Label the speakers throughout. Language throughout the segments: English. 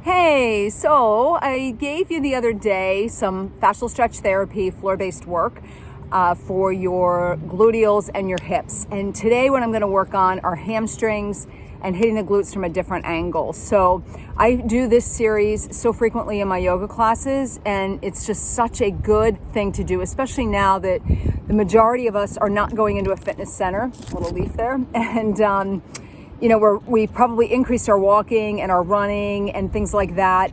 Speaker 1: Hey, so I gave you the other day some fascial stretch therapy, floor-based work for your gluteals and your hips. And today what I'm going to work on are hamstrings and hitting the glutes from a different angle. So I do this series so frequently in my yoga classes, and it's just such a good thing to do, especially now that the majority of us are not going into a fitness center, little leaf there, and we've probably increased our walking and our running and things like that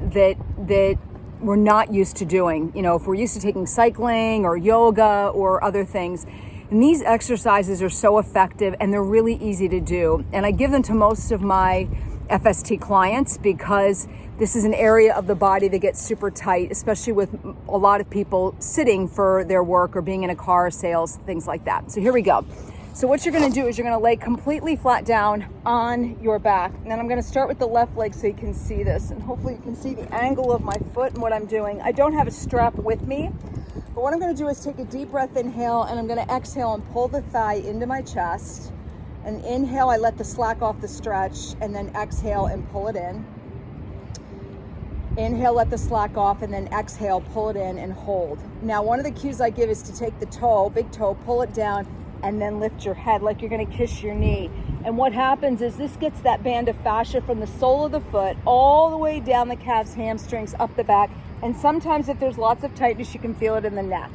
Speaker 1: we're not used to doing. You know, if we're used to taking cycling or yoga or other things. And these exercises are so effective and they're really easy to do. And I give them to most of my FST clients because this is an area of the body that gets super tight, especially with a lot of people sitting for their work or being in a car, sales, things like that. So here we go. So what you're going to do is you're going to lay completely flat down on your back. And then I'm going to start with the left leg so you can see this. And hopefully you can see the angle of my foot and what I'm doing. I don't have a strap with me. But what I'm going to do is take a deep breath, inhale, and I'm going to exhale and pull the thigh into my chest. And inhale, I let the slack off the stretch, and then exhale and pull it in. Inhale, let the slack off, and then exhale, pull it in and hold. Now, one of the cues I give is to take the toe, big toe, pull it down, and then lift your head like you're going to kiss your knee. And what happens is this gets that band of fascia from the sole of the foot all the way down the calves, hamstrings, up the back. And sometimes if there's lots of tightness, you can feel it in the neck.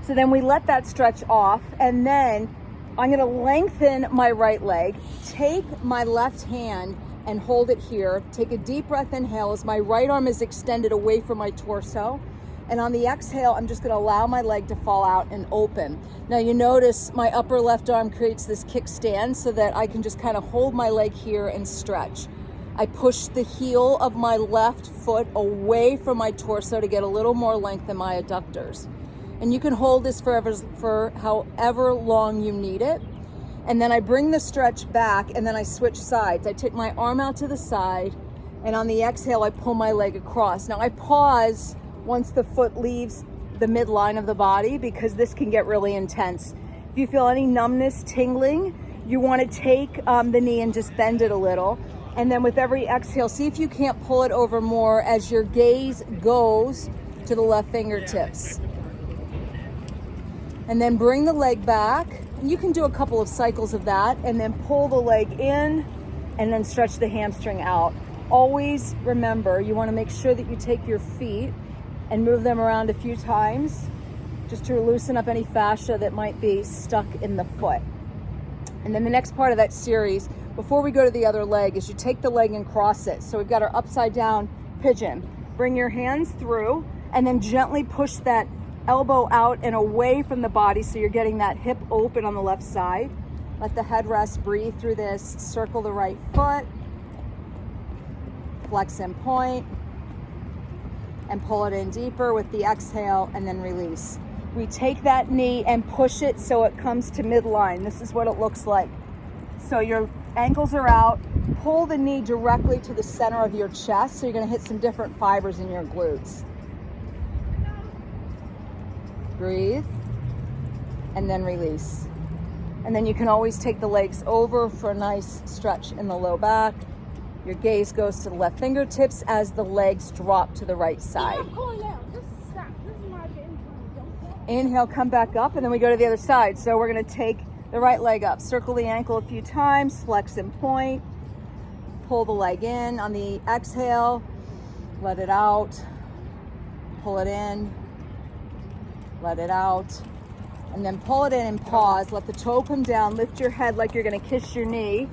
Speaker 1: So then we let that stretch off, and then I'm going to lengthen my right leg, take my left hand and hold it here. Take a deep breath, inhale as my right arm is extended away from my torso. And on the exhale, I'm just going to allow my leg to fall out and open. Now you notice my upper left arm creates this kickstand so that I can just kind of hold my leg here and stretch. I push the heel of my left foot away from my torso to get a little more length in my adductors. And you can hold this for however long you need it. And then I bring the stretch back and then I switch sides. I take my arm out to the side, and on the exhale, I pull my leg across. Now I pause once the foot leaves the midline of the body because this can get really intense. If you feel any numbness, tingling, you want to take the knee and just bend it a little. And then with every exhale, see if you can't pull it over more as your gaze goes to the left fingertips. And then bring the leg back. And you can do a couple of cycles of that and then pull the leg in and then stretch the hamstring out. Always remember, you want to make sure that you take your feet and move them around a few times just to loosen up any fascia that might be stuck in the foot. And then the next part of that series, before we go to the other leg, is you take the leg and cross it. So we've got our upside down pigeon. Bring your hands through and then gently push that elbow out and away from the body so you're getting that hip open on the left side. Let the head rest, breathe through this. Circle the right foot, flex and point, and pull it in deeper with the exhale and then release. We take that knee and push it so it comes to midline. This is what it looks like. So your ankles are out, pull the knee directly to the center of your chest. So you're gonna hit some different fibers in your glutes. Breathe, and then release. And then you can always take the legs over for a nice stretch in the low back. Your gaze goes to the left fingertips as the legs drop to the right side. Inhale, come back up, and then we go to the other side. So we're gonna take the right leg up, circle the ankle a few times, flex and point, pull the leg in. On the exhale, let it out, pull it in, let it out, and then pull it in and pause. Let the toe come down, lift your head like you're gonna kiss your knee.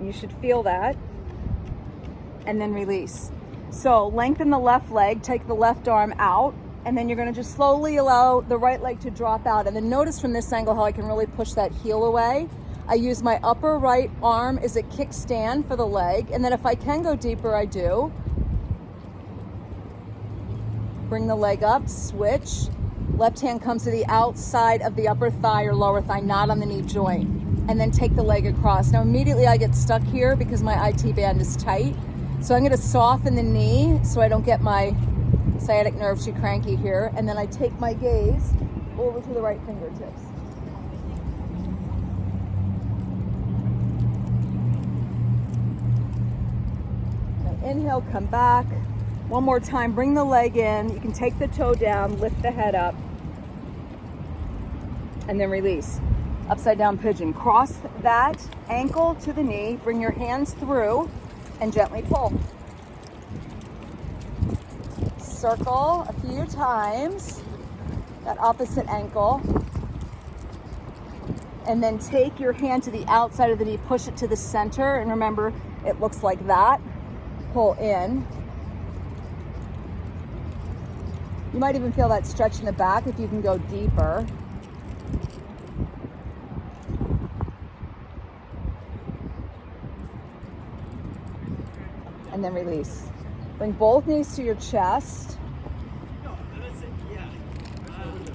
Speaker 1: You should feel that. And then release. So lengthen the left leg, take the left arm out, and then you're gonna just slowly allow the right leg to drop out. And then notice from this angle how I can really push that heel away. I use my upper right arm as a kickstand for the leg. And then if I can go deeper, I do. Bring the leg up, switch. Left hand comes to the outside of the upper thigh or lower thigh, not on the knee joint. And then take the leg across. Now immediately I get stuck here because my IT band is tight. So I'm gonna soften the knee so I don't get my sciatic nerve too cranky here. And then I take my gaze over to the right fingertips. inhale, come back. One more time, bring the leg in. You can take the toe down, lift the head up, and then release. Upside down pigeon. Cross that ankle to the knee, bring your hands through, and gently pull. Circle a few times, that opposite ankle. And then take your hand to the outside of the knee, push it to the center, and remember, it looks like that. Pull in. You might even feel that stretch in the back if you can go deeper. And then release. Bring both knees to your chest.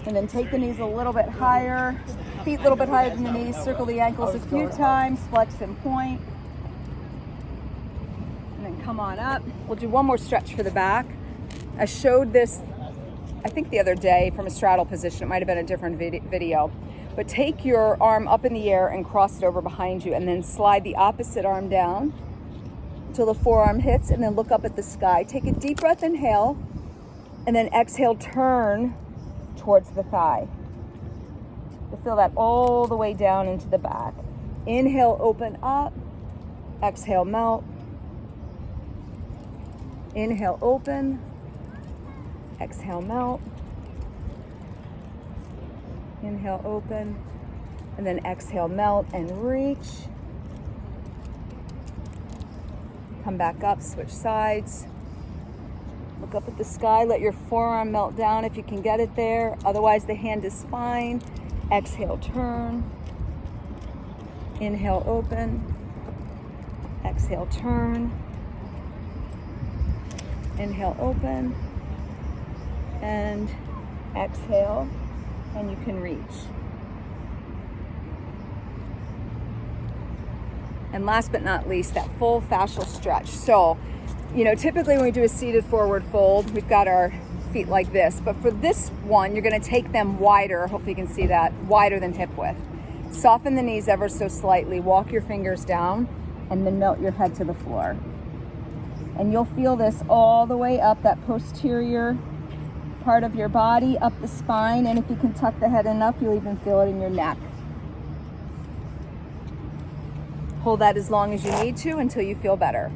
Speaker 1: And then take the knees a little bit higher, feet a little bit higher than the knees. Circle the ankles a few times, flex and point. And then come on up. We'll do one more stretch for the back. I showed this, I think the other day from a straddle position. It might have been a different video. But take your arm up in the air and cross it over behind you, and then slide the opposite arm down until the forearm hits, and then look up at the sky. Take a deep breath, inhale, and then exhale, turn towards the thigh. You'll feel that all the way down into the back. Inhale, open up. Exhale, melt. Inhale, open. Exhale, melt. Inhale, open. And then exhale, melt and reach. Come back up, switch sides. Look up at the sky, let your forearm melt down if you can get it there. Otherwise, the hand is fine. Exhale, turn. Inhale, open. Exhale, turn. Inhale, open. And exhale, and you can reach. And last but not least, that full fascial stretch. So, typically when we do a seated forward fold, we've got our feet like this. But for this one, you're going to take them wider. Hopefully you can see that, wider than hip width. Soften the knees ever so slightly. Walk your fingers down and then melt your head to the floor. And you'll feel this all the way up that posterior part of your body, up the spine. And if you can tuck the head enough, you'll even feel it in your neck. Hold that as long as you need to until you feel better.